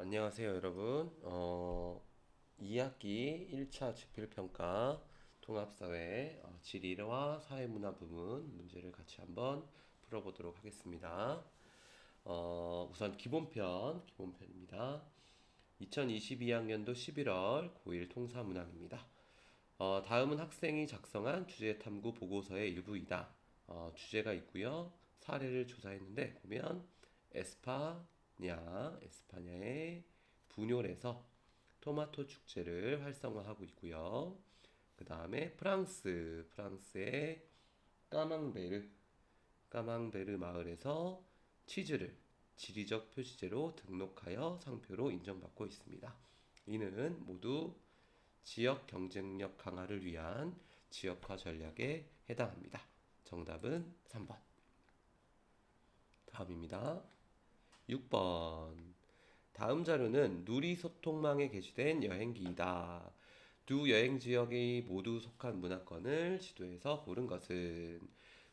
안녕하세요, 여러분. 2학기 1차 지필평가 통합사회 지1화 사회문화 부문 문제를 같이 한번 풀어보도록 하겠습니다. 우선 기본편입니다. 2022학년도 11월 고1 통사문항입니다. 다음은 학생이 작성한 주제탐구 보고서의 일부이다. 주제가 있고요. 사례를 조사했는데 보면 에스파냐의 분뇨에서 토마토 축제를 활성화하고 있고요. 그 다음에 프랑스의 까망베르 마을에서 치즈를 지리적 표시제로 등록하여 상표로 인정받고 있습니다. 이는 모두 지역 경쟁력 강화를 위한 지역화 전략에 해당합니다. 정답은 3번. 다음입니다. 6번. 다음 자료는 누리소통망에 게시된 여행기이다. 두 여행 지역이 모두 속한 문화권을 지도해서 고른 것은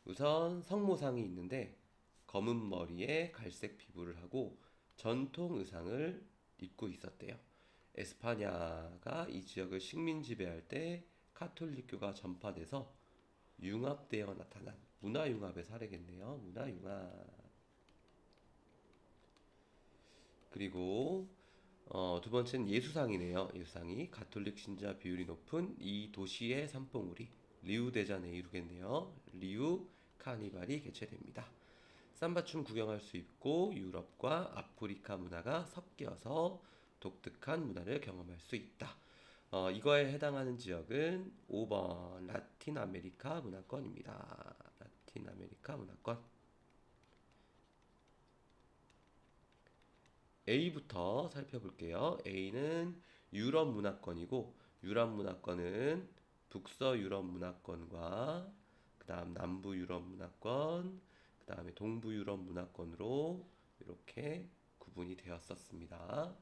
우선 성모상이 있는데 검은 머리에 갈색 피부를 하고 전통 의상을 입고 있었대요. 에스파냐가 이 지역을 식민 지배할 때 카톨릭교가 전파돼서 융합되어 나타난 문화융합의 사례겠네요. 문화융합. 그리고 두 번째는 예수상이네요. 예수상이 가톨릭 신자 비율이 높은 이 도시의 산봉우리 리우데자네이루겠네요. 리우 카니발이 개최됩니다. 삼바춤 구경할 수 있고 유럽과 아프리카 문화가 섞여서 독특한 문화를 경험할 수 있다. 이거에 해당하는 지역은 5번 라틴 아메리카 문화권입니다. 라틴 아메리카 문화권. A부터 살펴볼게요. A는 유럽 문화권이고 유럽 문화권은 북서 유럽 문화권과 그 다음 남부 유럽 문화권, 그 다음에 동부 유럽 문화권으로 이렇게 구분이 되었었습니다.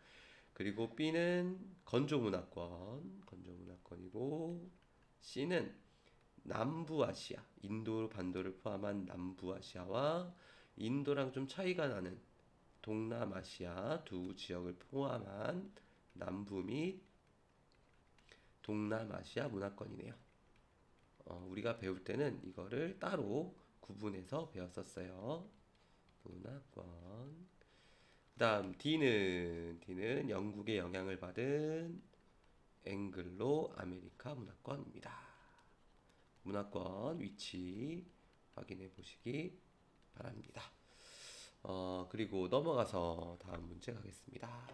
그리고 B는 건조 문화권이고 C는 남부아시아, 인도 반도를 포함한 남부아시아와 인도랑 좀 차이가 나는 동남아시아 두 지역을 포함한 남부 및 동남아시아 문화권이네요. 우리가 배울 때는 이거를 따로 구분해서 배웠었어요. 문화권. 그 다음 D는 영국의 영향을 받은 앵글로 아메리카 문화권입니다. 문화권 위치 확인해 보시기 바랍니다. 그리고 넘어가서 다음 문제 가겠습니다.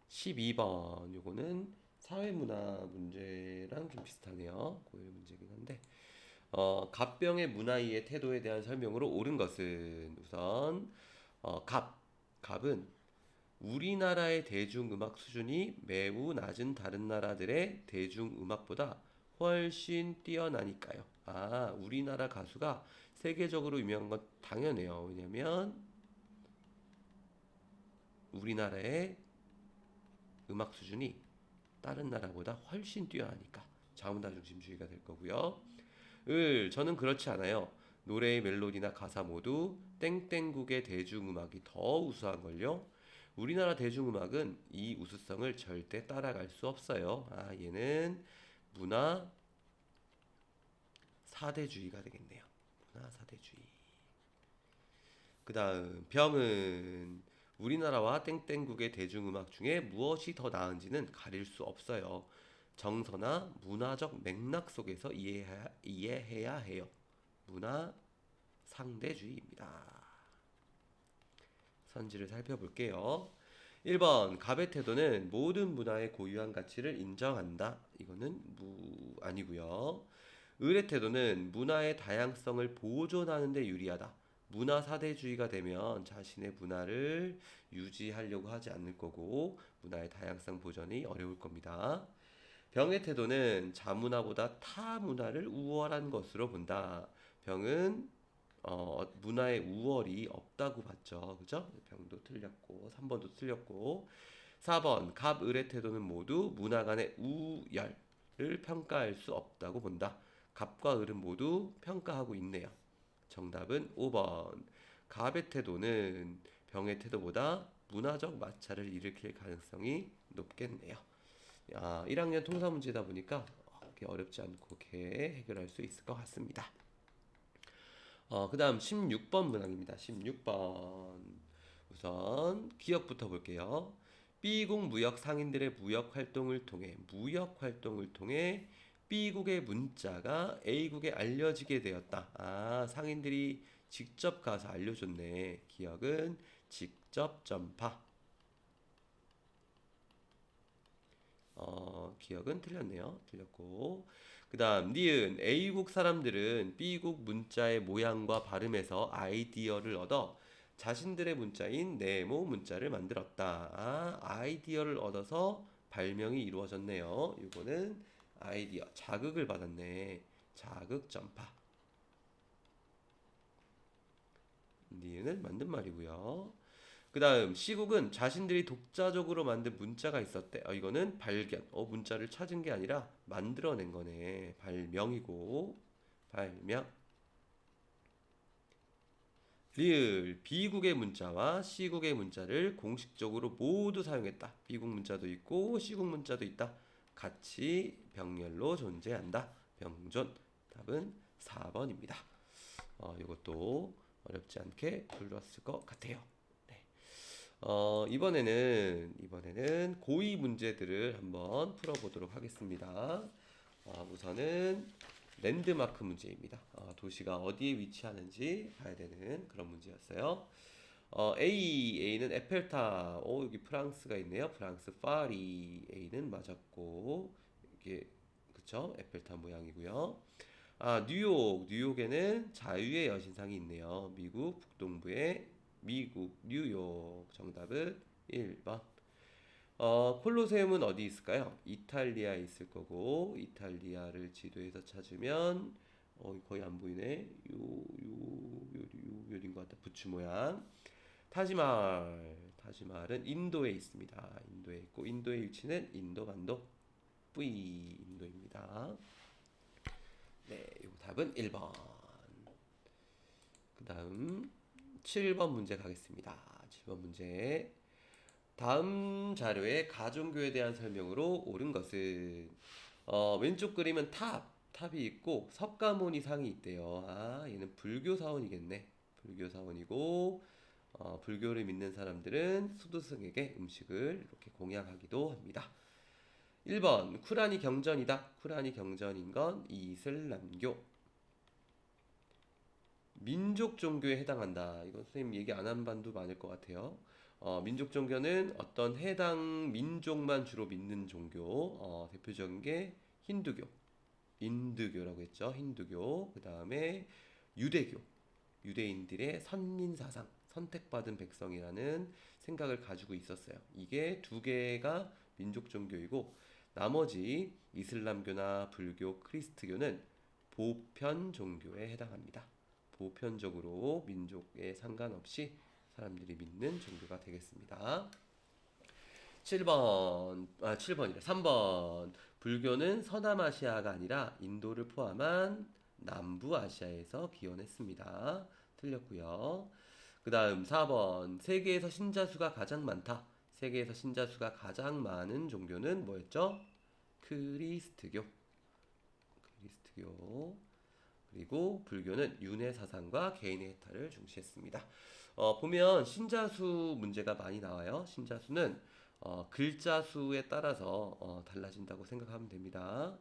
12번 요거는 사회문화 문제랑 좀 비슷하네요. 고일 문제긴 한데 갑병의 문화이의 태도에 대한 설명으로 옳은 것은 우선 갑은 우리나라의 대중음악 수준이 매우 낮은 다른 나라들의 대중음악보다 훨씬 뛰어나니까요. 우리나라 가수가 세계적으로 유명한 건 당연해요. 왜냐면 우리나라의 음악 수준이 다른 나라보다 훨씬 뛰어나니까 자문다중심주의가 될 거고요. 저는 그렇지 않아요. 노래의 멜로디나 가사 모두 땡땡국의 대중음악이 더 우수한걸요. 우리나라 대중음악은 이 우수성을 절대 따라갈 수 없어요. 얘는 문화 사대주의가 되겠네요. 문화 사대주의. 그 다음 병은 우리나라와 땡땡국의 대중음악 중에 무엇이 더 나은지는 가릴 수 없어요. 정서나 문화적 맥락 속에서 이해해야 해요. 문화 상대주의입니다. 선지를 살펴볼게요. 1번 갑의 태도는 모든 문화의 고유한 가치를 인정한다. 이거는 아니고요. 을의 태도는 문화의 다양성을 보존하는 데 유리하다. 문화 사대주의가 되면 자신의 문화를 유지하려고 하지 않을 거고 문화의 다양성 보존이 어려울 겁니다. 병의 태도는 자문화보다 타 문화를 우월한 것으로 본다. 병은 문화의 우월이 없다고 봤죠. 그죠? 병도 틀렸고 3번도 틀렸고 4번 갑을의 태도는 모두 문화 간의 우열을 평가할 수 없다고 본다. 갑과 을은 모두 평가하고 있네요. 정답은 5번 갑의 태도는 병의 태도보다 문화적 마찰을 일으킬 가능성이 높겠네요. 1학년 통사 문제다 보니까 그렇게 어렵지 않고 이렇게 해결할 수 있을 것 같습니다. 그 다음 16번 문항입니다. 16번. 우선 기억부터 볼게요. B국 무역 상인들의 무역 활동을 통해 B국의 문자가 A국에 알려지게 되었다. 상인들이 직접 가서 알려줬네. 기억은 직접 전파. 기억은 틀렸네요. 틀렸고. 그 다음 니은 A국 사람들은 B국 문자의 모양과 발음에서 아이디어를 얻어 자신들의 문자인 네모 문자를 만들었다. 아이디어를 얻어서 발명이 이루어졌네요. 이거는 아이디어, 자극을 받았네. 자극 전파. 니은은 맞는 말이고요. 그 다음 시국은 자신들이 독자적으로 만든 문자가 있었대. 이거는 발견. 문자를 찾은 게 아니라 만들어낸 거네. 발명이고 발명. 리을 B국의 문자와 C국의 문자를 공식적으로 모두 사용했다. B국 문자도 있고 C국 문자도 있다. 같이 병렬로 존재한다. 병존. 답은 4번입니다. 이것도 어렵지 않게 풀었을 것 같아요. 네. 이번에는 고의 문제들을 한번 풀어보도록 하겠습니다. 우선은 랜드마크 문제입니다. 도시가 어디에 위치하는지 봐야 되는 그런 문제였어요. A는 에펠탑. 여기 프랑스가 있네요. 프랑스 파리. A는 맞았고 이게 그쵸? 에펠탑 모양이고요. 뉴욕에는 자유의 여신상이 있네요. 미국 북동부의 미국 뉴욕. 정답은 1번. 콜로세움은 어디 있을까요? 이탈리아에 있을 거고 이탈리아를 지도에서 찾으면 거의 안 보이네. 요인 것 같다. 부츠 모양. 타지마할은 인도에 있습니다. 인도에 있고 인도의 위치는 인도 반도 V 인도입니다. 네, 요 답은 1번. 그 다음 7번 문제 가겠습니다. 7번 문제. 다음 자료의 가종교에 대한 설명으로 옳은 것은 왼쪽 그림은 탑이 있고 석가모니 상이 있대요. 얘는 불교 사원이겠네. 불교 사원이고 불교를 믿는 사람들은 수도승에게 음식을 이렇게 공양하기도 합니다. 1번 쿠란이 경전이다. 쿠란이 경전인 건 이슬람교. 민족 종교에 해당한다. 이건 선생님 얘기 안 한 반도 많을 것 같아요. 민족 종교는 어떤 해당 민족만 주로 믿는 종교. 대표적인 게 힌두교, 인두교라고 했죠. 힌두교. 그 다음에 유대교. 유대인들의 선민사상, 선택받은 백성이라는 생각을 가지고 있었어요. 이게 두 개가 민족 종교이고 나머지 이슬람교나 불교, 크리스트교는 보편 종교에 해당합니다. 보편적으로 민족에 상관없이 사람들이 믿는 종교가 되겠습니다. 7번이래. 3번. 불교는 서남아시아가 아니라 인도를 포함한 남부아시아에서 기원했습니다. 틀렸고요. 그 다음 4번. 세계에서 신자수가 가장 많다. 세계에서 신자수가 가장 많은 종교는 뭐였죠? 크리스트교. 그리고 불교는 윤회 사상과 개인의 해탈을 중시했습니다. 보면 신자수 문제가 많이 나와요. 신자수는 글자 수에 따라서 달라진다고 생각하면 됩니다.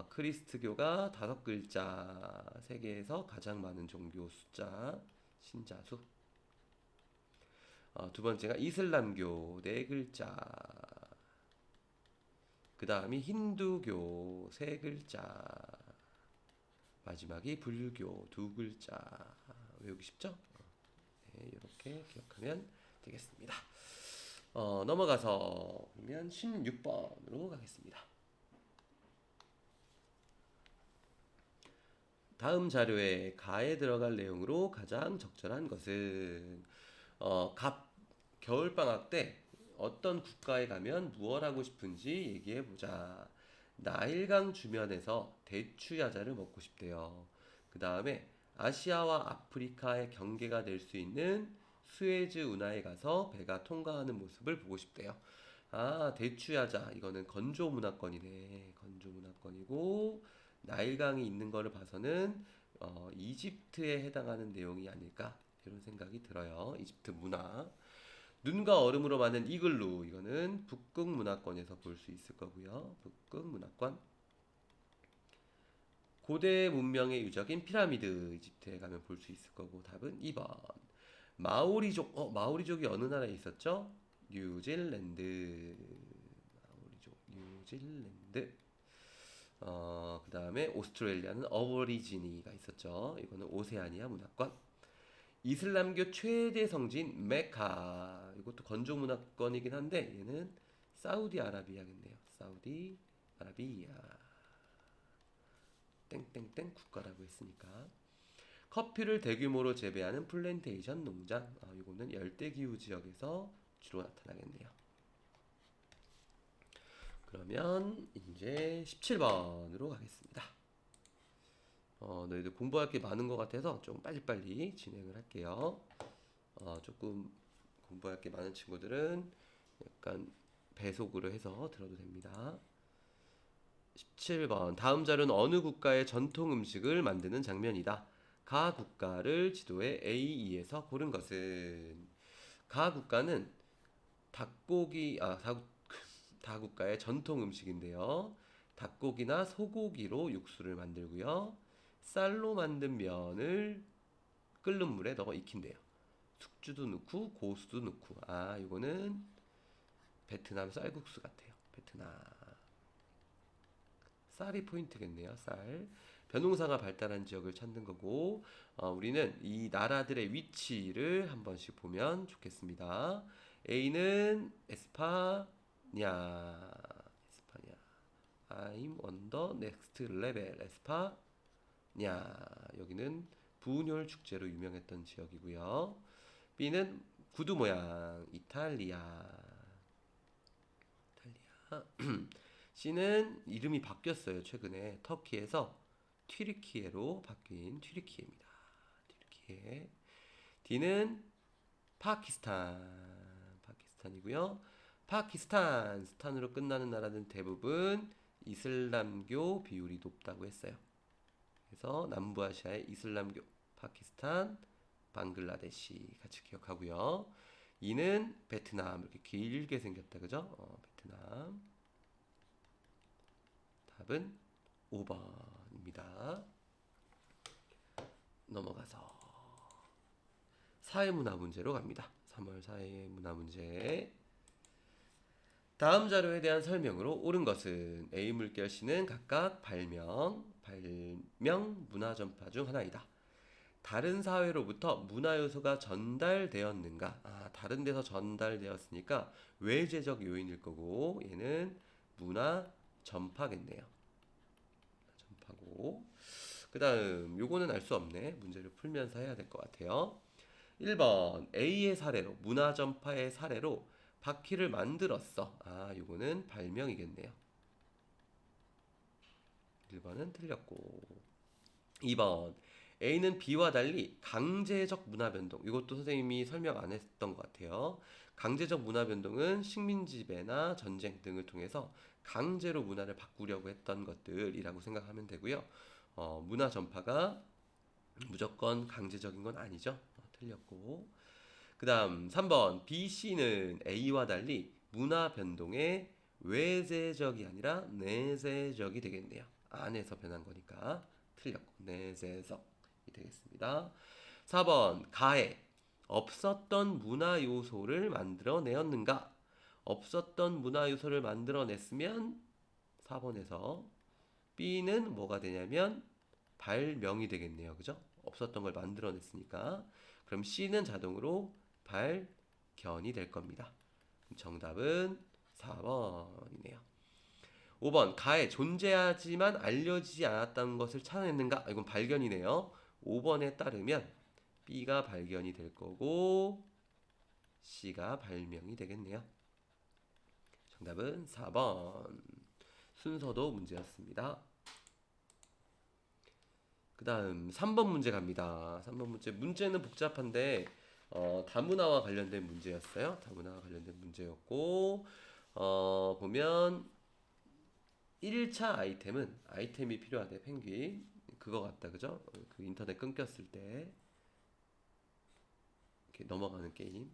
크리스트교가 5글자, 세계에서 가장 많은 종교 숫자, 신자수. 두 번째가 이슬람교, 4글자. 그 다음이 힌두교, 3글자. 마지막이 불교, 2글자. 외우기 쉽죠? 네, 이렇게 기억하면 되겠습니다. 넘어가서 그러면 16번으로 가겠습니다. 다음 자료에 가에 들어갈 내용으로 가장 적절한 것은 겨울방학 때 어떤 국가에 가면 무엇 하고 싶은지 얘기해 보자. 나일강 주변에서 대추야자를 먹고 싶대요. 그 다음에 아시아와 아프리카의 경계가 될 수 있는 수에즈 운하에 가서 배가 통과하는 모습을 보고 싶대요. 아, 대추야자. 이거는 건조 문화권이네. 건조 문화권이고 나일강이 있는 거를 봐서는 이집트에 해당하는 내용이 아닐까 이런 생각이 들어요. 이집트 문화. 눈과 얼음으로 만든 이글루. 이거는 북극 문화권에서 볼 수 있을 거고요. 북극 문화권. 고대 문명의 유적인 피라미드. 이집트에 가면 볼 수 있을 거고 답은 2번. 마오리족. 마오리족이 어느 나라에 있었죠? 뉴질랜드. 마오리족. 뉴질랜드. 그 다음에 오스트레일리아는 어버리지니가 있었죠. 이거는 오세아니아 문화권. 이슬람교 최대 성지인 메카. 이것도 건조 문화권이긴 한데 얘는 사우디아라비아겠네요. 사우디아라비아. 땡땡땡 국가라고 했으니까. 커피를 대규모로 재배하는 플랜테이션 농장. 이거는 열대기후 지역에서 주로 나타나겠네요. 그러면 이제 17번으로 가겠습니다. 너희들 공부할 게 많은 것 같아서 좀 빨리빨리 진행을 할게요. 조금 공부할 게 많은 친구들은 약간 배속으로 해서 들어도 됩니다. 17번. 다음 자료는 어느 국가의 전통 음식을 만드는 장면이다. 가 국가를 지도에 A2에서 고른 것은 가 국가는 닭고기 다국가의 전통 음식인데요. 닭고기나 소고기로 육수를 만들고요. 쌀로 만든 면을 끓는 물에 넣어 익힌대요. 숙주도 넣고 고수도 넣고. 이거는 베트남 쌀국수 같아요. 베트남. 쌀이 포인트겠네요. 쌀. 벼농사가 발달한 지역을 찾는 거고 우리는 이 나라들의 위치를 한 번씩 보면 좋겠습니다. A는 에스파냐. 에스파냐. I'm on the next level. 에스파냐. 여기는 부뇰 축제로 유명했던 지역이고요. B는 구두 모양. 이탈리아. C는 이름이 바뀌었어요. 최근에 터키에서 튀르키예로 바뀐 튀르키예입니다. 튀르키예. D는 파키스탄이고요. 스탄으로 끝나는 나라는 대부분 이슬람교 비율이 높다고 했어요. 그래서 남부아시아의 이슬람교, 파키스탄, 방글라데시 같이 기억하고요. E는 베트남. 이렇게 길게 생겼다, 그죠? 베트남. 답은 5번입니다. 넘어가서 사회문화 문제로 갑니다. 3월 사회문화 문제. 다음 자료에 대한 설명으로 옳은 것은 A 물결 C는 각각 발명, 문화 전파 중 하나이다. 다른 사회로부터 문화 요소가 전달되었는가? 다른 데서 전달되었으니까 외재적 요인일 거고 얘는 문화 전파겠네요. 전파고. 그 다음 요거는 알 수 없네. 문제를 풀면서 해야 될 것 같아요. 1번 A의 사례로 문화 전파의 사례로 바퀴를 만들었어. 요거는 발명이겠네요. 1번은 틀렸고 2번 A는 B와 달리 강제적 문화 변동. 이것도 선생님이 설명 안 했던 것 같아요. 강제적 문화 변동은 식민 지배나 전쟁 등을 통해서 강제로 문화를 바꾸려고 했던 것들이라고 생각하면 되고요. 문화 전파가 무조건 강제적인 건 아니죠. 틀렸고. 그 다음 3번 B, C는 A와 달리 문화 변동의 외재적이 아니라 내재적이 되겠네요. 안에서 변한 거니까 틀렸고 내재적이 되겠습니다. 4번 가해 없었던 문화 요소를 만들어내었는가? 없었던 문화 요소를 만들어냈으면 4번에서 B는 뭐가 되냐면 발명이 되겠네요. 그죠? 없었던 걸 만들어냈으니까. 그럼 C는 자동으로 발견이 될 겁니다. 정답은 4번이네요. 5번 가에 존재하지만 알려지지 않았다는 것을 찾아냈는가? 이건 발견이네요. 5번에 따르면 B가 발견이 될 거고 C가 발명이 되겠네요. 정답은 4번. 순서도 문제였습니다. 그 다음 3번 문제 갑니다. 3번 문제는 복잡한데 다문화와 관련된 문제였어요. 다문화와 관련된 문제였고 보면 1차 아이템이 필요하대. 펭귄 그거 같다. 그죠? 그 인터넷 끊겼을 때 이렇게 넘어가는 게임.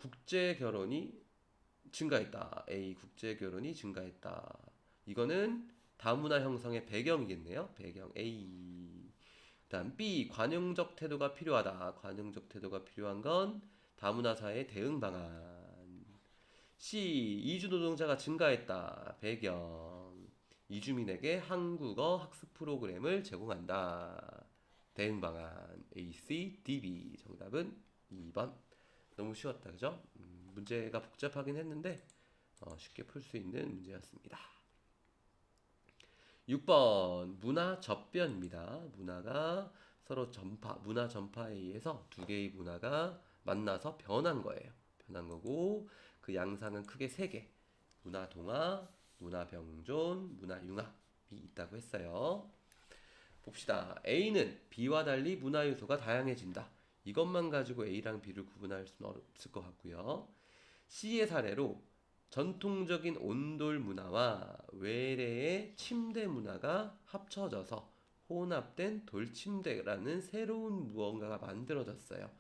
국제 결혼이 증가했다. A 국제 결혼이 증가했다. 이거는 다문화 형성의 배경이겠네요. 배경 A. 그다음 B 관용적 태도가 필요하다. 관용적 태도가 필요한 건 다문화 사회의 대응 방안. C 이주 노동자가 증가했다. 배경 이주민에게 한국어 학습 프로그램을 제공한다. 대응 방안 A, C, D, B. 정답은 2번. 너무 쉬웠다, 그죠? 문제가 복잡하긴 했는데 쉽게 풀 수 있는 문제였습니다. 6번 문화 접변입니다. 문화가 서로 문화 전파에 의해서 두 개의 문화가 만나서 변한 거예요. 변한 거고 그 양상은 크게 세 개. 문화 동화, 문화 병존, 문화 융합이 있다고 했어요. 봅시다. A는 B와 달리 문화 요소가 다양해진다. 이것만 가지고 A랑 B를 구분할 수는 없을 것 같고요. C의 사례로 전통적인 온돌 문화와 외래의 침대 문화가 합쳐져서 혼합된 돌침대라는 새로운 무언가가 만들어졌어요.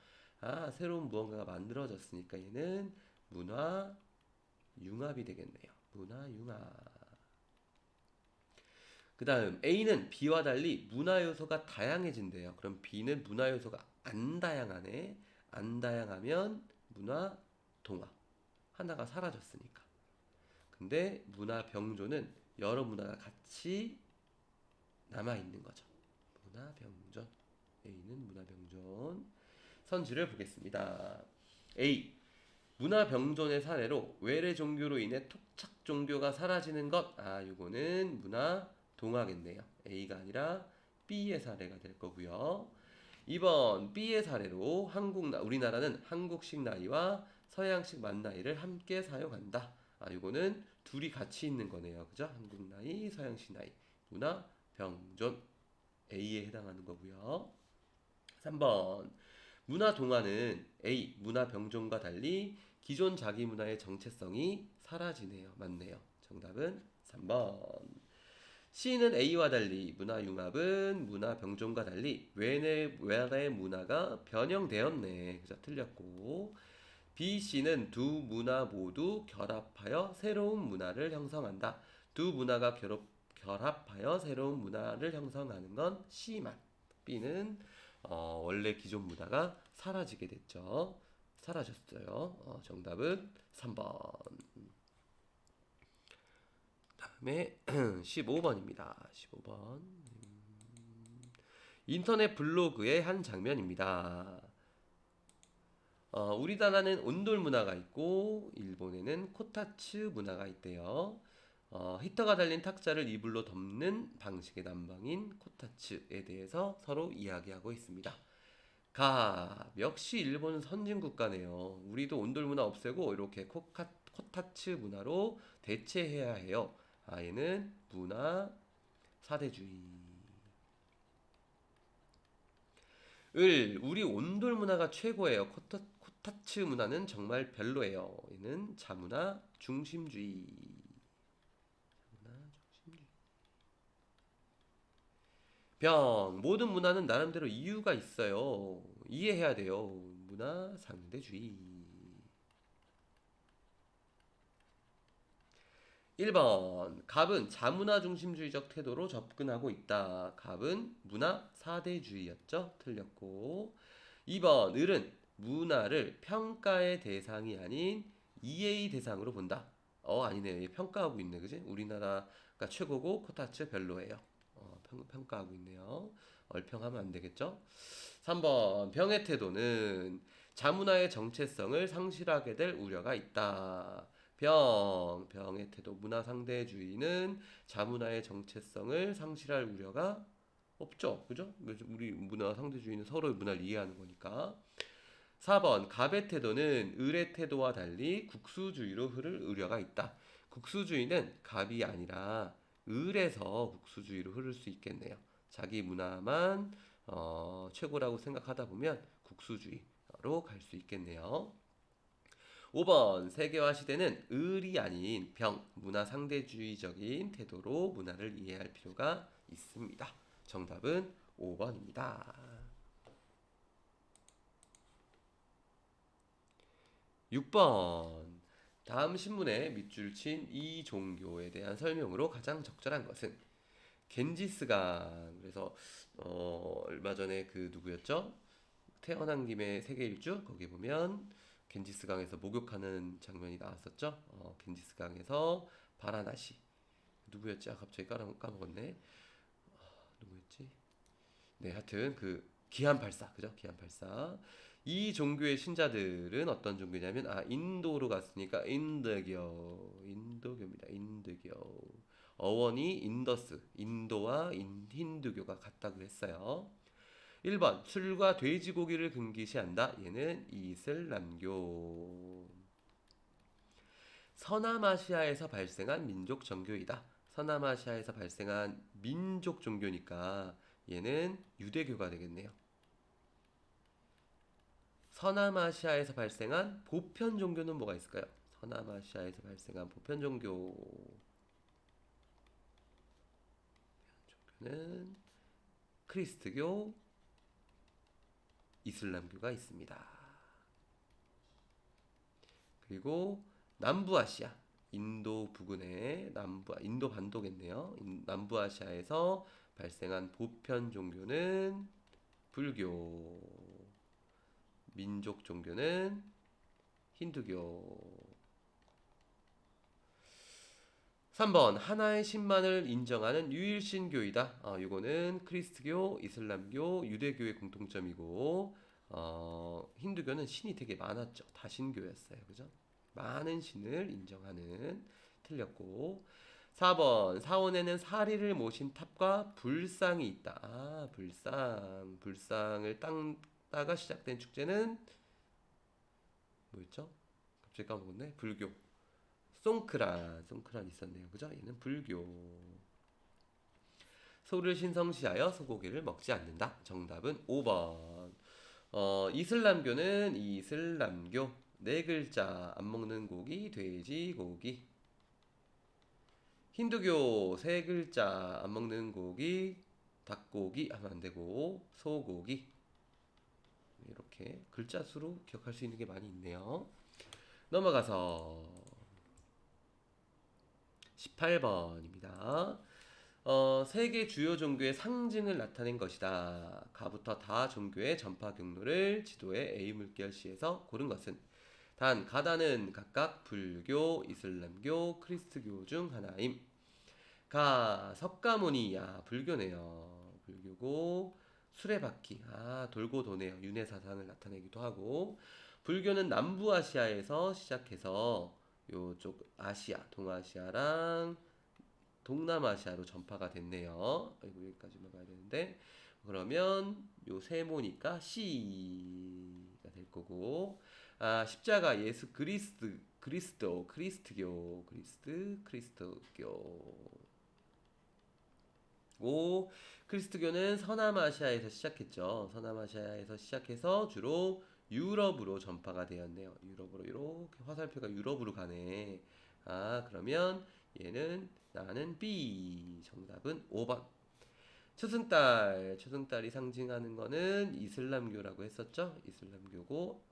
새로운 무언가가 만들어졌으니까 얘는 문화 융합이 되겠네요. 문화 융합. 그 다음 A는 B와 달리 문화 요소가 다양해진대요. 그럼 B는 문화 요소가 안 다양하네. 안 다양하면 문화 동화. 하나가 사라졌으니까. 근데 문화 병조는 여러 문화가 같이 남아있는 거죠. 문화 병존. A는 문화 병존. 선지를 보겠습니다. A. 문화 병존의 사례로 외래 종교로 인해 토착 종교가 사라지는 것. 요거는 문화 동화겠네요. A가 아니라 B의 사례가 될 거고요. 2번 B의 사례로 우리나라는 한국식 나이와 서양식 만나이를 함께 사용한다. 요거는 둘이 같이 있는 거네요. 그죠? 한국 나이, 서양식 나이. 문화 병존 A에 해당하는 거고요. 3번 문화 동화는 A 문화 병존과 달리 기존 자기 문화의 정체성이 사라지네요. 맞네요. 정답은 3번. C는 A와 달리 문화 융합은 문화 병존과 달리 외래 문화가 변형되었네. 그죠? 틀렸고. B, C는 두 문화 모두 결합하여 새로운 문화를 형성한다. 두 문화가 결합하여 새로운 문화를 형성하는 건 C만. B는 원래 기존 문화가 사라지게 됐죠. 사라졌어요. 정답은 3번. 다음에 15번입니다. 15번. 인터넷 블로그의 한 장면입니다. 우리나라는 온돌 문화가 있고 일본에는 코타츠 문화가 있대요. 히터가 달린 탁자를 이불로 덮는 방식의 난방인 코타츠에 대해서 서로 이야기하고 있습니다. 역시 일본은 선진 국가네요. 우리도 온돌 문화 없애고 이렇게 코타츠 문화로 대체해야 해요. 얘는 문화 사대주의. 우리 온돌 문화가 최고예요. 코타츠 문화는 정말 별로예요. 얘는 자문화 중심주의. 모든 문화는 나름대로 이유가 있어요. 이해해야 돼요. 문화 상대주의. 1번 갑은 자문화 중심주의적 태도로 접근하고 있다. 갑은 문화 사대주의였죠. 틀렸고 2번 을은 문화를 평가의 대상이 아닌 이해의 대상으로 본다. 아니네. 평가하고 있네. 그지? 우리나라가 최고고 코타츠 별로예요. 평가하고 있네요. 얼평하면 안 되겠죠? 3번 병의 태도는 자문화의 정체성을 상실하게 될 우려가 있다. 병의 태도 문화 상대주의는 자문화의 정체성을 상실할 우려가 없죠. 그죠? 우리 문화 상대주의는 서로의 문화를 이해하는 거니까. 4번 갑의 태도는 을의 태도와 달리 국수주의로 흐를 우려가 있다. 국수주의는 갑이 아니라 을에서 국수주의로 흐를 수 있겠네요. 자기 문화만 최고라고 생각하다 보면 국수주의로 갈 수 있겠네요. 5번 세계화 시대는 을이 아닌 병, 문화 상대주의적인 태도로 문화를 이해할 필요가 있습니다. 정답은 5번입니다. 6번 다음 신문에 밑줄 친 이 종교에 대한 설명으로 가장 적절한 것은 겐지스강. 그래서 얼마 전에 그 누구였죠? 태어난 김에 세계 일주 거기 보면 겐지스강에서 목욕하는 장면이 나왔었죠. 겐지스강에서 바라나시 누구였지? 갑자기 까먹었네. 누구였지? 네, 하여튼 그 기안84 그죠? 기안84. 이 종교의 신자들은 어떤 종교냐면 인도로 갔으니까 인도교입니다. 인도교. 어원이 인더스, 인도와 힌두교가 같다고 했어요. 1번 술과 돼지고기를 금기시한다. 얘는 이슬람교. 서남아시아에서 발생한 민족 종교이다. 서남아시아에서 발생한 민족 종교니까 얘는 유대교가 되겠네요. 서남아시아에서 발생한 보편 종교는 뭐가 있을까요? 서남아시아에서 발생한 보편 종교는 크리스트교, 이슬람교가 있습니다. 그리고 남부아시아, 인도 부근의 인도 반도겠네요. 남부아시아에서 발생한 보편 종교는 불교, 민족 종교는 힌두교. 3번 하나의 신만을 인정하는 유일신교이다. 이거는 크리스트교, 이슬람교, 유대교의 공통점이고 힌두교는 신이 되게 많았죠. 다신교였어요. 그죠? 많은 신을 인정하는. 틀렸고 4번 사원에는 사리를 모신 탑과 불상이 있다. 불상을 닦다가 시작된 축제는 뭐였죠? 갑자기 까먹었네. 불교. 송크란 있었네요. 그죠? 얘는 불교. 소를 신성시하여 소고기를 먹지 않는다. 정답은 5번. 이슬람교는 이슬람교. 네 글자. 안 먹는 고기, 돼지고기. 힌두교 세 글자. 안 먹는 고기, 닭고기 하면 안 되고 소고기. 이렇게 글자 수로 기억할 수 있는 게 많이 있네요. 넘어가서 18번입니다. 세계 주요 종교의 상징을 나타낸 것이다. 가부터 다 종교의 전파 경로를 지도에 A 물결시에서 고른 것은 단, 가다는 각각 불교, 이슬람교, 크리스트교 중 하나임. 석가모니, 불교네요. 불교고, 수레바퀴, 돌고 도네요. 윤회 사상을 나타내기도 하고, 불교는 남부아시아에서 시작해서 요쪽 아시아, 동아시아랑 동남아시아로 전파가 됐네요. 여기까지만 가야 되는데, 그러면 요 세모니까 C가 될 거고, 십자가 예수 그리스도교. 오, 그리스도교는 서남아시아에서 시작했죠. 서남아시아에서 시작해서 주로 유럽으로 전파가 되었네요. 유럽으로 이렇게 화살표가 유럽으로 가네. 그러면 나는 B. 정답은 5번. 초승달이 상징하는 거는 이슬람교라고 했었죠. 이슬람교고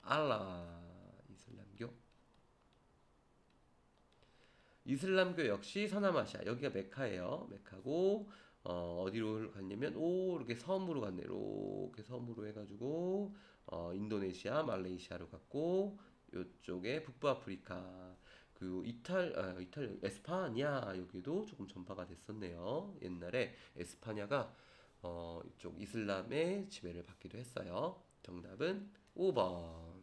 이슬람교. 이슬람교 역시 서남아시아. 여기가 메카예요. 메카고 어디로 갔냐면 이렇게 섬으로 갔네. 이렇게 섬으로 해가지고 인도네시아, 말레이시아로 갔고 요쪽에 북부아프리카 그리고 에스파냐 여기도 조금 전파가 됐었네요. 옛날에 에스파냐가 이쪽 이슬람의 지배를 받기도 했어요. 정답은 5번.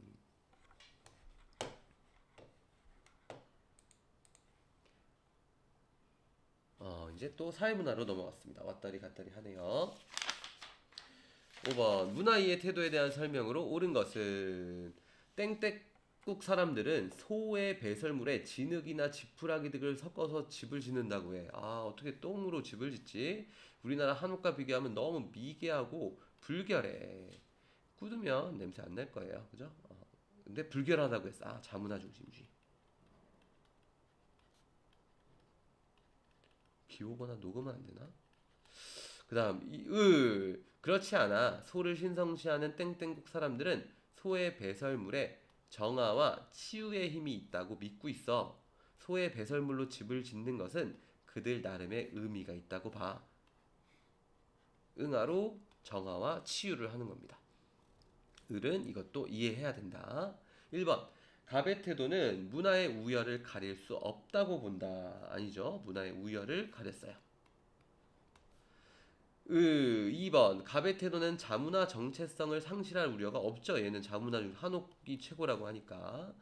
이제 또 사회문화로 넘어갔습니다. 왔다리 갔다리 하네요. 5번 문화이의 태도에 대한 설명으로 옳은 것은 땡땡국 사람들은 소의 배설물에 진흙이나 지푸라기 등을 섞어서 집을 짓는다고 해. 어떻게 똥으로 집을 짓지? 우리나라 한옥과 비교하면 너무 미개하고 불결해. 굳으면 냄새 안 날 거예요. 그죠? 근데 불결하다고 했어. 아, 자문화 중심주의. 비 오거나 녹으면 안 되나? 그 다음, 그렇지 않아. 소를 신성시하는 땡땡국 사람들은 소의 배설물에 정화와 치유의 힘이 있다고 믿고 있어. 소의 배설물로 집을 짓는 것은 그들 나름의 의미가 있다고 봐. 응아로 정화와 치유를 하는 겁니다. 을은 이것도 이해해야 된다. 1번. 갑의 태도는 문화의 우열을 가릴 수 없다고 본다. 아니죠. 문화의 우열을 가렸어요. 2번. 갑의 태도는 자문화 정체성을 상실할 우려가 없죠. 얘는 자문화 중 한옥이 최고라고 하니까.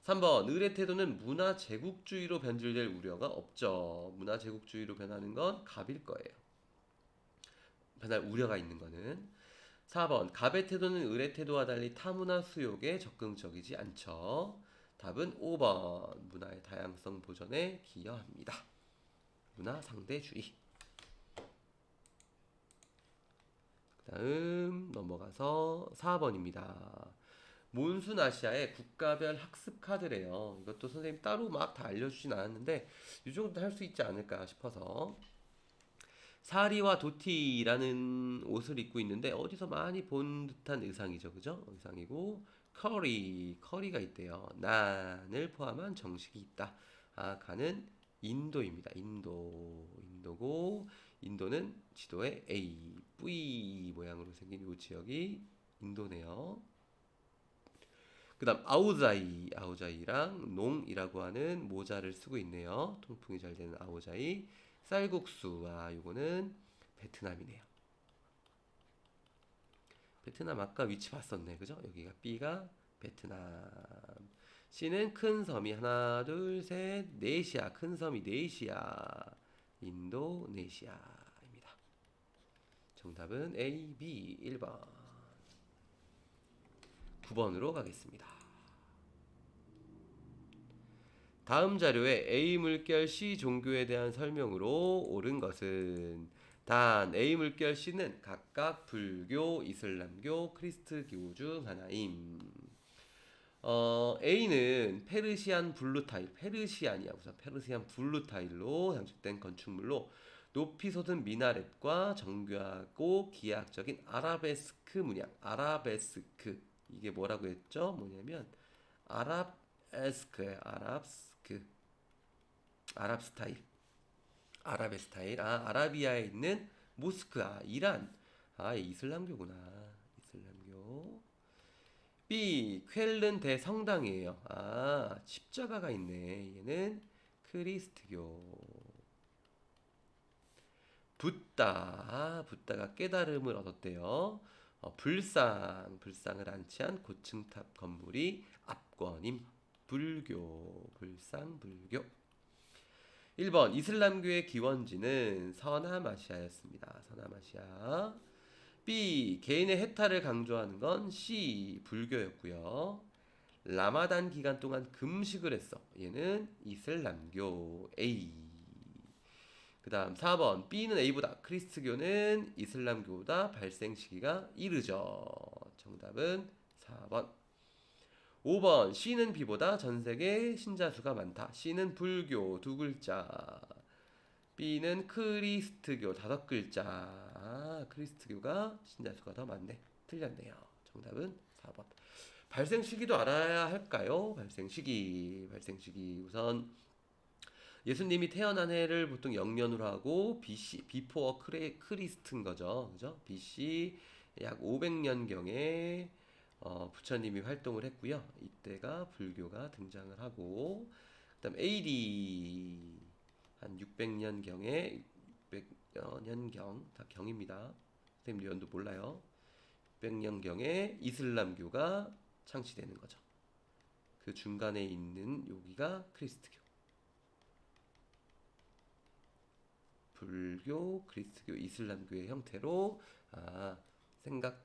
3번. 을의 태도는 문화 제국주의로 변질될 우려가 없죠. 문화 제국주의로 변하는 건 갑일 거예요. 변할 우려가 있는 거는. 4번. 갑의 태도는 을의 태도와 달리 타문화 수용에 적극적이지 않죠. 답은 5번. 문화의 다양성 보존에 기여합니다. 문화 상대주의. 다음 넘어가서 4번입니다. 몬순 아시아의 국가별 학습 카드래요. 이것도 선생님 따로 막 다 알려주진 않았는데 이 정도 할 수 있지 않을까 싶어서 사리와 도티라는 옷을 입고 있는데 어디서 많이 본 듯한 의상이죠. 그죠? 의상이고 커리가 있대요. 난을 포함한 정식이 있다. 아, 가는 인도입니다. 인도고 인도는 지도에 A, V 모양으로 생긴 이 지역이 인도네요. 그 다음 아오자이랑 농이라고 하는 모자를 쓰고 있네요. 통풍이 잘 되는 아오자이. 쌀국수, 요거는 베트남이네요. 베트남 아까 위치 봤었네. 그죠? 여기가 B가 베트남. C는 큰 섬이 하나, 둘, 셋, 넷이야. 큰 섬이 넷이야. 인도네시아입니다. 정답은 A, B 1번. 9번으로 가겠습니다. 다음 자료에 A 물결 C 종교에 대한 설명으로 옳은 것은 단 A 물결 C는 각각 불교, 이슬람교, 크리스트교 중 하나임. A는 페르시안 블루 타일, 페르시안이야 우선 페르시안 블루 타일로 장식된 건축물로 높이 솟은 미나렛과 정교하고 기하학적인 아라베스크 문양, 아라베스크 이게 뭐라고 했죠? 뭐냐면 아랍에스크예요, 아랍 스타일, 아랍의 스타일. 아라비아에 있는 모스크, 이란, 이슬람교구나, 이슬람교. B. 쾰른 대성당이에요. 십자가가 있네. 얘는 크리스트교. 붓다가 깨달음을 얻었대요. 불상을 안치한 고층탑 건물이 압권임. 불교. 1번 이슬람교의 기원지는 서남아시아였습니다. 서남아시아. B. 개인의 해탈을 강조하는 건 C. 불교였고요. 라마단 기간 동안 금식을 했어. 얘는 이슬람교. A. 그 다음 4번 B는 A보다 크리스트교는 이슬람교보다 발생 시기가 이르죠. 정답은 4번. 5번 C는 B보다 전세계 신자 수가 많다. C는 불교 두 글자. B는 크리스트교 다섯 글자. 크리스트교가 신자 수가 더 많네. 틀렸네요. 정답은 4번. 발생 시기도 알아야 할까요? 발생 시기 우선 예수님이 태어난 해를 보통 영년으로 하고 BC, 비포어 크리스트인 거죠. 그죠? BC 약 500년경에 부처님이 활동을 했고요. 이때가 불교가 등장을 하고, 그다음 AD 한 600년경에 600년경 다 경입니다. 선생님도 연도 몰라요. 600년경에 이슬람교가 창시되는 거죠. 그 중간에 있는 여기가 크리스트교. 불교, 크리스트교, 이슬람교의 형태로 생각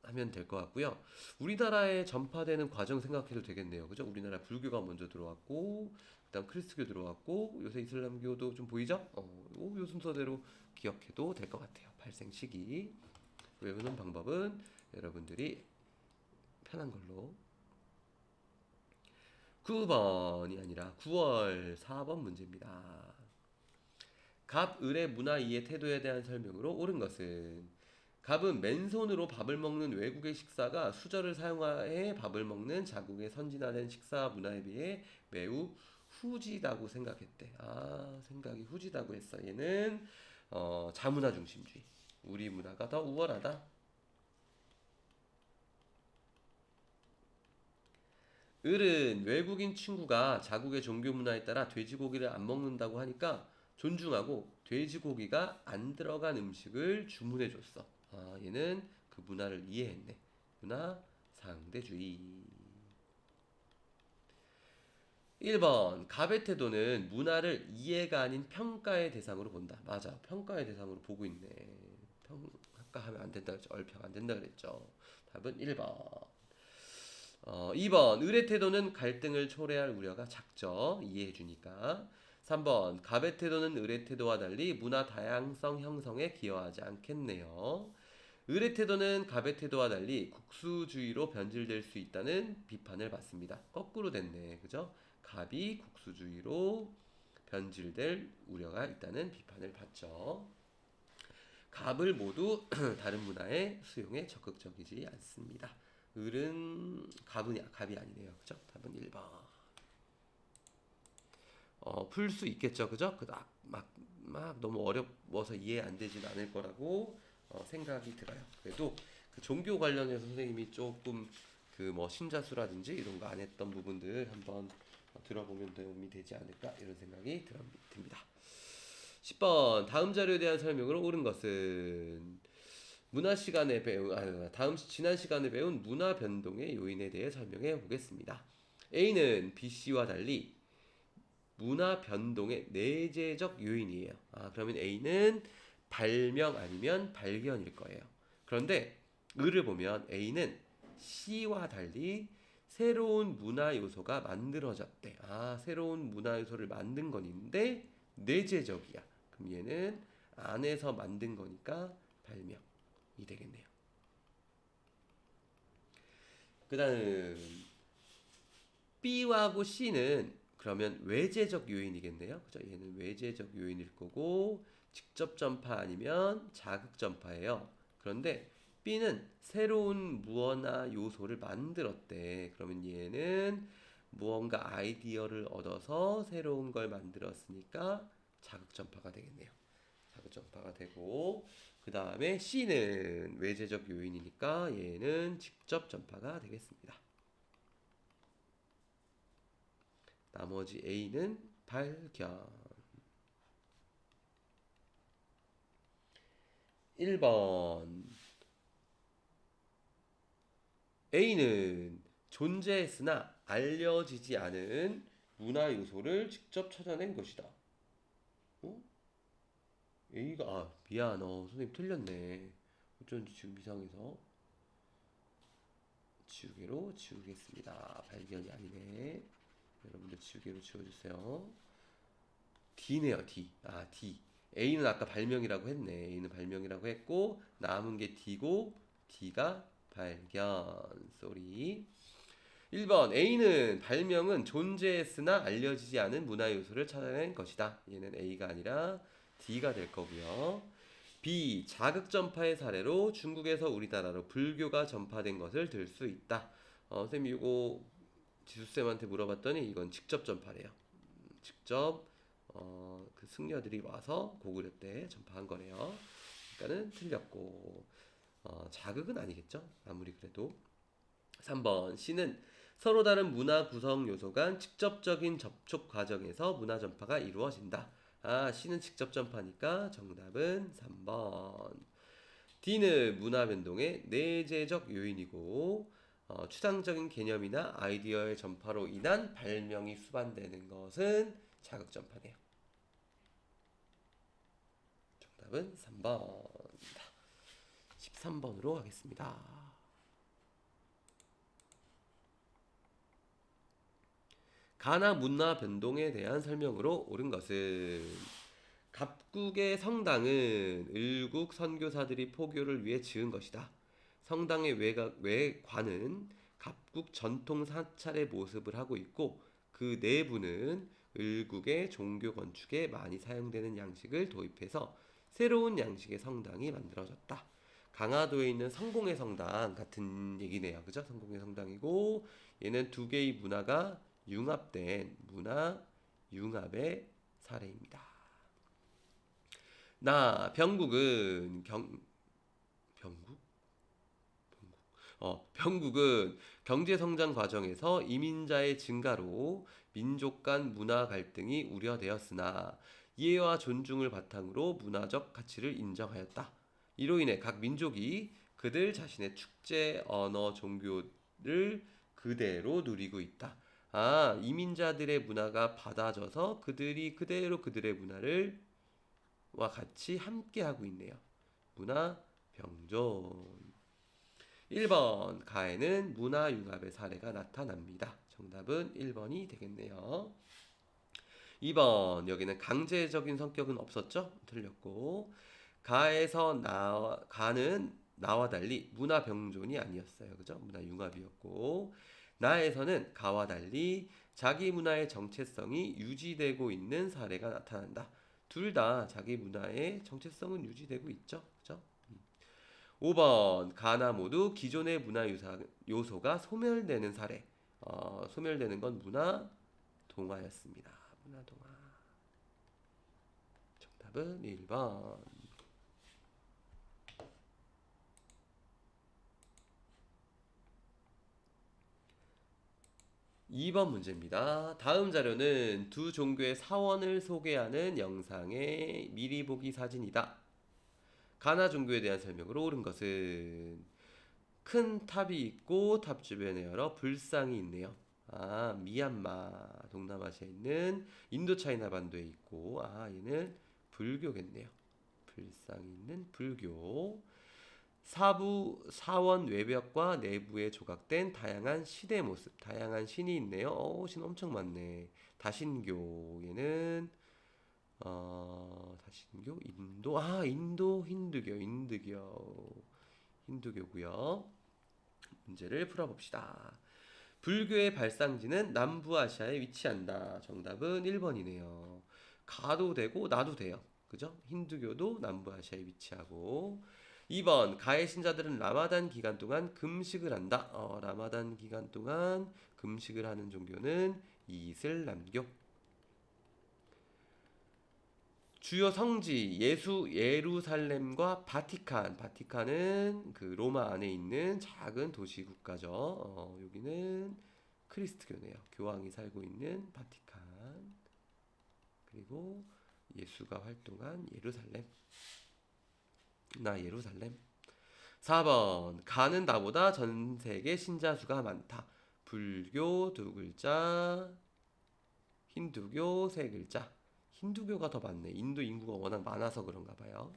하면 될 것 같고요. 우리나라에 전파되는 과정 생각해도 되겠네요. 그죠? 우리나라 불교가 먼저 들어왔고, 그다음 크리스트교 들어왔고, 요새 이슬람교도 좀 보이죠? 요 순서대로 기억해도 될 것 같아요. 발생 시기. 외우는 방법은 여러분들이 편한 걸로. 9번이 아니라 9월 4번 문제입니다. 갑, 을의 문화 이해 태도에 대한 설명으로 옳은 것은 갑은 맨손으로 밥을 먹는 외국의 식사가 수저를 사용하여 밥을 먹는 자국의 선진화된 식사 문화에 비해 매우 후지다고 생각했대. 생각이 후지다고 했어. 얘는 자문화 중심주의. 우리 문화가 더 우월하다. 을은 외국인 친구가 자국의 종교 문화에 따라 돼지고기를 안 먹는다고 하니까 존중하고 돼지고기가 안 들어간 음식을 주문해 줬어. 얘는 그 문화를 이해했네. 문화 상대주의. 1번 갑의 태도는 문화를 이해가 아닌 평가의 대상으로 본다. 맞아. 평가의 대상으로 보고 있네. 평가하면 안 된다 그랬죠. 얼평 안 된다 그랬죠. 답은 1번. 2번 을의 태도는 갈등을 초래할 우려가 작죠. 이해해 주니까. 3번 갑의 태도는 을의 태도와 달리 문화 다양성 형성에 기여하지 않겠네요. 을의 태도는 갑의 태도와 달리 국수주의로 변질될 수 있다는 비판을 받습니다. 거꾸로 됐네. 그죠? 갑이 국수주의로 변질될 우려가 있다는 비판을 받죠. 갑을 모두 다른 문화의 수용에 적극적이지 않습니다. 을은 갑이 아니네요. 그죠? 답은 1번. 풀 수 있겠죠. 그죠? 막 너무 어려워서 이해 안 되진 않을 거라고 생각이 들어요. 그래도 그 종교 관련해서 선생님이 조금 그 뭐 신자수라든지 이런 거 안 했던 부분들 한번 들어보면 도움이 되지 않을까 이런 생각이 듭니다. 10번 다음 자료에 대한 설명으로 옳은 것은 문화 시간에 지난 시간에 배운 문화 변동의 요인에 대해 설명해 보겠습니다. A는 B씨와 달리 문화 변동의 내재적 요인이에요. 그러면 A는 발명 아니면 발견일 거예요. 그런데 을을 보면 A는 C와 달리 새로운 문화 요소가 만들어졌대. 새로운 문화 요소를 만든 건 있는데 내재적이야. 그럼 얘는 안에서 만든 거니까 발명이 되겠네요. 그 다음 B하고 C는 그러면 외재적 요인이겠네요. 그죠? 얘는 외재적 요인일 거고 직접 전파 아니면 자극 전파예요. 그런데 B는 새로운 무언가 요소를 만들었대. 그러면 얘는 무언가 아이디어를 얻어서 새로운 걸 만들었으니까 자극 전파가 되겠네요. 자극 전파가 되고 그 다음에 C는 외재적 요인이니까 얘는 직접 전파가 되겠습니다. 나머지 A는 발견. 1번 A는 존재했으나 알려지지 않은 문화 요소를 직접 찾아낸 것이다. A가 미안 선생님 틀렸네. 어쩐지 지금 이상해서 지우개로 지우겠습니다. 발견이 아니네. 여러분들 지우개로 지워주세요. D네요. D. A는 아까 발명이라고 했네. A는 발명이라고 했고 남은 게 D고 D가 발견. 쏘리. 1번 A는 발명은 존재했으나 알려지지 않은 문화 요소를 찾아낸 것이다. 얘는 A가 아니라 D가 될 거고요. B. 자극 전파의 사례로 중국에서 우리나라로 불교가 전파된 것을 들 수 있다. 선생님이 이거 지수쌤한테 물어봤더니 이건 직접 전파래요. 직접 그 승려들이 와서 고구려 때 전파한 거래요. 그러니까는 틀렸고 자극은 아니겠죠. 아무리 그래도. 3번 C는 서로 다른 문화 구성 요소 간 직접적인 접촉 과정에서 문화 전파가 이루어진다. C는 직접 전파니까 정답은 3번. D는 문화 변동의 내재적 요인이고 추상적인 개념이나 아이디어의 전파로 인한 발명이 수반되는 것은 자극 전파네요. 정답은 3번입니다. 13번으로 하겠습니다. 가나 문화 변동에 대한 설명으로 옳은 것은 갑국의 성당은 을국 선교사들이 포교를 위해 지은 것이다. 성당의 외관은 갑국 전통 사찰의 모습을 하고 있고 그 내부는 을국의 종교 건축에 많이 사용되는 양식을 도입해서 새로운 양식의 성당이 만들어졌다. 강화도에 있는 성공의 성당 같은 얘기네요. 그죠? 성공의 성당이고 얘는 두 개의 문화가 융합된 문화 융합의 사례입니다. 병국은 병국? 병국은 경제 성장 과정에서 이민자의 증가로 민족 간 문화 갈등이 우려되었으나 이해와 존중을 바탕으로 문화적 가치를 인정하였다. 이로 인해 각 민족이 그들 자신의 축제, 언어, 종교를 그대로 누리고 있다. 이민자들의 문화가 받아져서 그들이 그대로 그들의 문화를 와 같이 함께 하고 있네요. 문화 병존. 1번 가에는 문화 융합의 사례가 나타납니다. 정답은 1번이 되겠네요. 2번 여기는 강제적인 성격은 없었죠? 틀렸고 가는 나와 달리 문화 병존이 아니었어요. 그죠? 문화 융합이었고 나에서는 가와 달리 자기 문화의 정체성이 유지되고 있는 사례가 나타난다. 둘 다 자기 문화의 정체성은 유지되고 있죠. 그죠? 5번 가나 모두 기존의 문화 요소가 소멸되는 사례. 소멸되는 건 문화 동화였습니다. 문화 동화. 정답은 1번. 2번 문제입니다. 다음 자료는 두 종교의 사원을 소개하는 영상의 미리 보기 사진이다. 가나 종교에 대한 설명으로 옳은 것은 큰 탑이 있고 탑 주변에 여러 불상이 있네요. 미얀마 동남아시아에 있는 인도차이나 반도에 있고 얘는 불교겠네요. 불상이 있는 불교. 사부 사원 외벽과 내부에 조각된 다양한 신의 모습, 다양한 신이 있네요. 신 엄청 많네. 다신교 얘는 다신교 인도 힌두교고요. 문제를 풀어봅시다. 불교의 발상지는 남부아시아에 위치한다. 정답은 1번이네요. 가도 되고 나도 돼요. 그죠? 힌두교도 남부아시아에 위치하고 2번 가해 신자들은 라마단 기간 동안 금식을 한다. 라마단 기간 동안 금식을 하는 종교는 이슬람교. 주요 성지 예루살렘과 바티칸은 그 로마 안에 있는 작은 도시 국가죠. 여기는 크리스트교네요. 교황이 살고 있는 바티칸. 그리고 예수가 활동한 예루살렘. 예루살렘. 4번 가는 나보다 전 세계 신자 수가 많다. 불교 두 글자, 힌두교 세 글자. 힌두교가 더 많네. 인도 인구가 워낙 많아서 그런가 봐요.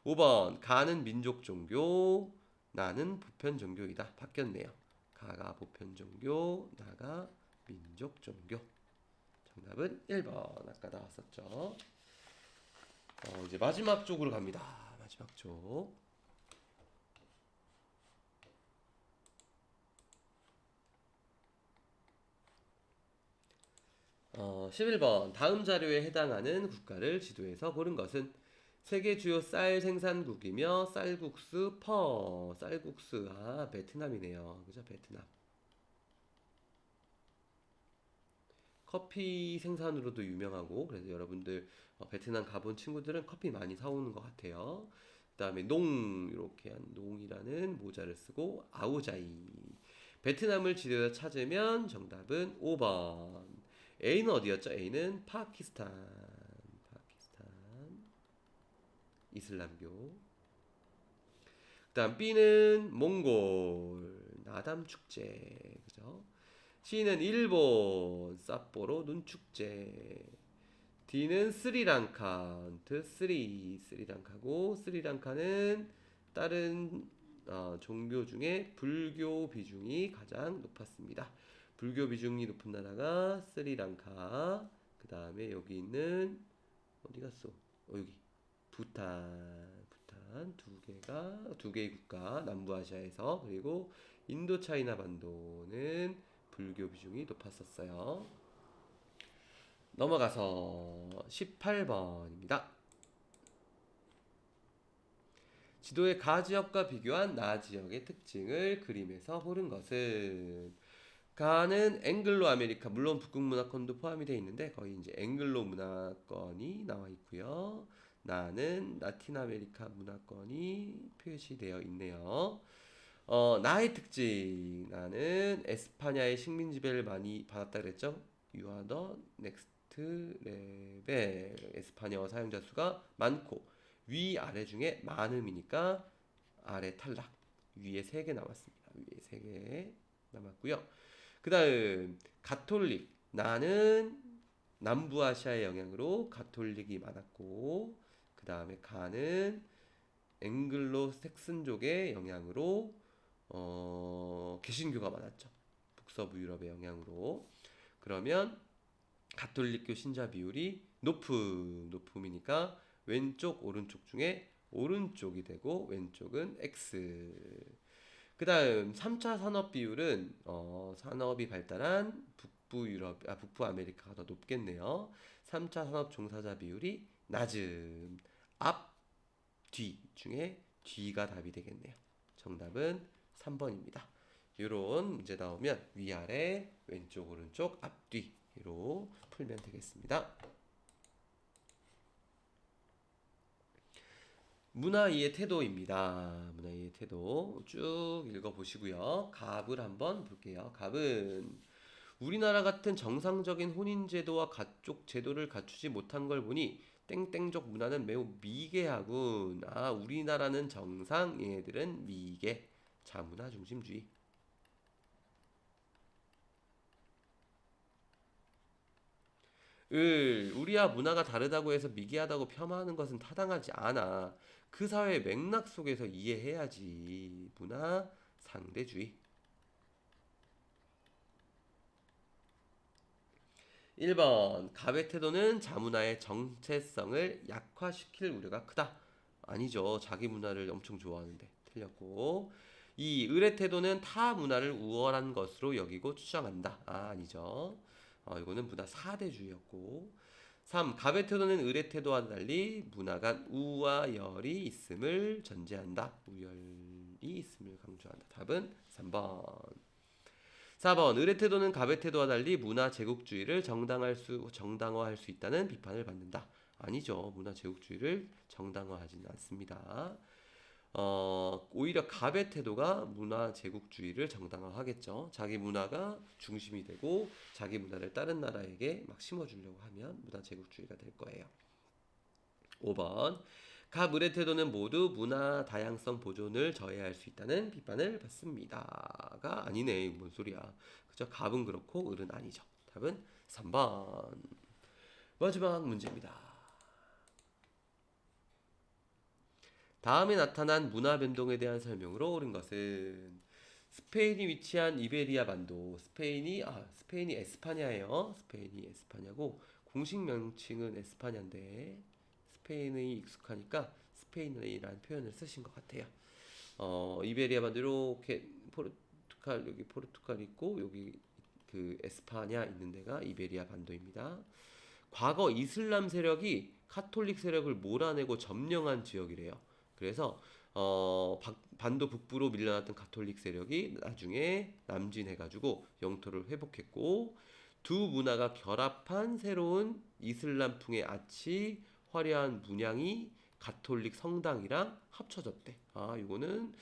5번 가는 민족 종교, 나는 보편 종교이다. 바뀌었네요. 가가 보편 종교, 나가 민족 종교. 정답은 1번. 아까 나왔었죠. 이제 마지막 쪽으로 갑니다. 마지막 쪽. 11번 다음 자료에 해당하는 국가를 지도에서 고른 것은 세계 주요 쌀 생산국이며 쌀국수 쌀국수 베트남이네요. 그죠? 베트남. 커피 생산으로도 유명하고 그래서 여러분들 베트남 가본 친구들은 커피 많이 사오는 것 같아요. 그다음에 이렇게 한 농이라는 모자를 쓰고 아우자이. 베트남을 지도에서 찾으면 정답은 5번. A는 어디였죠? A는 파키스탄 이슬람교. 그다음 B는 몽골 나담 축제. 그죠? C는 일본 삿포로 눈축제. D는 스리랑카 스리랑카고 스리랑카는 다른 종교 중에 불교 비중이 가장 높았습니다. 불교 비중이 높은 나라가 스리랑카. 그 다음에 여기 있는 어디 갔어? 여기 부탄 두 개의 국가 남부아시아에서. 그리고 인도차이나 반도는 불교 비중이 높았었어요. 넘어가서 18번입니다. 지도의 가 지역과 비교한 나 지역의 특징을 그림에서 고른 것은. 가는 앵글로 아메리카, 물론 북극 문화권도 포함이 되어 있는데 거의 이제 앵글로 문화권이 나와 있고요. 나는 라틴 아메리카 문화권이 표시되어 있네요. 나의 특징. 나는 에스파냐의 식민 지배를 많이 받았다 그랬죠? You are the next level. 에스파냐어 사용자 수가 많고 위 아래 중에 많음이니까 아래 탈락. 위에 3개 남았습니다. 위에 3개 남았고요. 그 다음 가톨릭. 나는 남부아시아의 영향으로 가톨릭이 많았고, 그 다음에 가는 앵글로 색슨족의 영향으로 개신교가 많았죠. 북서부 유럽의 영향으로. 그러면 가톨릭교 신자 비율이 높음이니까 왼쪽 오른쪽 중에 오른쪽이 되고 왼쪽은 X. 그 다음 3차 산업 비율은 산업이 발달한 북부 아메리카가 더 높겠네요. 3차 산업 종사자 비율이 낮음. 앞, 뒤 중에 뒤가 답이 되겠네요. 정답은 3번입니다. 이런 문제 나오면 위아래, 왼쪽, 오른쪽, 앞뒤로 풀면 되겠습니다. 문화이의 태도입니다. 문화이의 태도 쭉 읽어보시고요. 갑을 한번 볼게요. 갑은 우리나라 같은 정상적인 혼인제도와 가족 제도를 갖추지 못한 걸 보니 땡땡족 문화는 매우 미개하군. 아, 우리나라는 정상, 얘네들은 미개. 자, 문화 중심주의. 우리와 문화가 다르다고 해서 미개하다고 폄하하는 것은 타당하지 않아. 그 사회의 맥락 속에서 이해해야지. 문화 상대주의. 1번 갑의 태도는 자문화의 정체성을 약화시킬 우려가 크다. 아니죠. 자기 문화를 엄청 좋아하는데. 틀렸고. 2. 을의 태도는 타 문화를 우월한 것으로 여기고 추정한다. 아, 아니죠. 이거는 문화 사대주의였고. 3. 갑의 태도는 을의 태도와 달리 문화 간 우와 열이 있음을 전제한다. 우열이 있음을 강조한다. 답은 3번. 4번 을의 태도는 갑의 태도와 달리 문화 제국주의를 정당화할 수 있다는 비판을 받는다. 아니죠. 문화 제국주의를 정당화하지는 않습니다. 오히려 갑의 태도가 문화 제국주의를 정당화하겠죠. 자기 문화가 중심이 되고 자기 문화를 다른 나라에게 막 심어주려고 하면 문화 제국주의가 될 거예요. 5번 갑 을의 태도는 모두 문화 다양성 보존을 저해할 수 있다는 비판을 받습니다가 아니네. 뭔 소리야. 그죠? 갑은 그렇고 을은 아니죠. 답은 3번. 마지막 문제입니다. 다음에 나타난 문화 변동에 대한 설명으로 옳은 것은. 스페인이 위치한 이베리아 반도. 스페인이 에스파냐예요. 스페인이 에스파냐고 공식 명칭은 에스파냐인데 스페인이 익숙하니까 스페인이라는 표현을 쓰신 것 같아요. 이베리아 반도 이렇게 여기 포르투갈 있고 여기 그 에스파냐 있는 데가 이베리아 반도입니다. 과거 이슬람 세력이 카톨릭 세력을 몰아내고 점령한 지역이래요. 그래서 반도 북부로 밀려났던 가톨릭 세력이 나중에 남진해가지고 영토를 회복했고 두 문화가 결합한 새로운 이슬람풍의 아치 화려한 문양이 가톨릭 성당이랑 합쳐졌대. 아, 이거는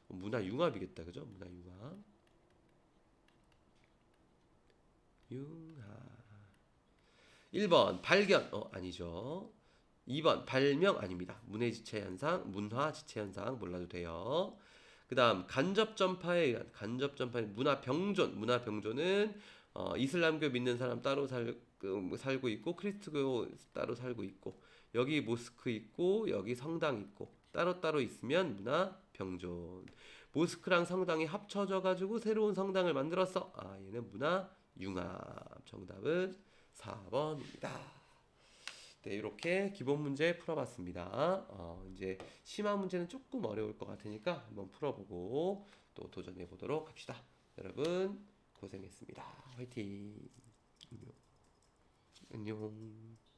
문화 융합이겠다, 그죠? 문화 융합. 융합. 1번 발견. 아니죠. 2번 발명 아닙니다. 문화 지체 현상 몰라도 돼요. 그 다음 간접 전파에 의한 문화 병존은 이슬람교 믿는 사람 따로 살고 있고 크리스트교 따로 살고 있고 여기 모스크 있고 여기 성당 있고 따로따로 있으면 문화 병존. 모스크랑 성당이 합쳐져 가지고 새로운 성당을 만들었어. 아, 얘는 문화 융합. 정답은 4번입니다. 네, 이렇게 기본 문제 풀어봤습니다. 이제 심화 문제는 조금 어려울 것 같으니까 한번 풀어보고 또 도전해 보도록 합시다. 여러분 고생했습니다. 화이팅. 안녕. 안녕.